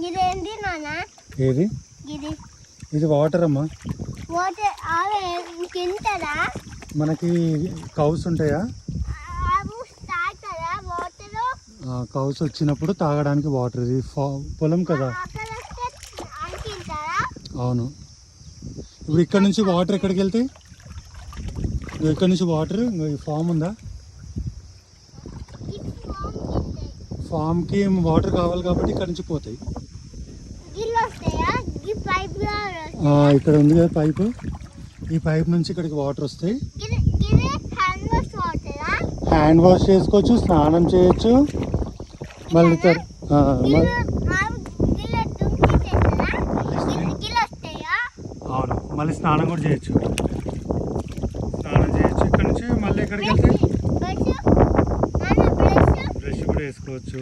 ఇదేంటి నాన్న? ఏది? ఇది వాటర్ అమ్మా. వాటర్ ఆవే తింటారా? మనకి కౌస్ ఉంటాయా? కౌస్ వచ్చినప్పుడు తాగడానికి వాటర్. ఇది పొలం కదా. అవును. ఇప్పుడు ఇక్కడ నుంచి వాటర్ ఎక్కడికి వెళ్తాయి? ఇక్కడ నుంచి వాటర్ ఈ ఫామ్ ఉందా? ఫామ్కి వాటర్ కావాలి కాబట్టి ఇక్కడ నుంచి పోతాయి. ఇక్కడ ఉంది కదా పైపు. ఈ పైప్ నుంచి ఇక్కడికి వాటర్ వస్తాయి. హ్యాండ్ వాష్ చేసుకోవచ్చు, స్నానం చేయొచ్చు. మళ్ళీ అవును, మళ్ళీ స్నానం కూడా చేయొచ్చు. స్నానం చేయొచ్చు. ఇక్కడ నుంచి మళ్ళీ ఎక్కడికి వెళ్తాయి? బ్రష్ కూడా వేసుకోవచ్చు.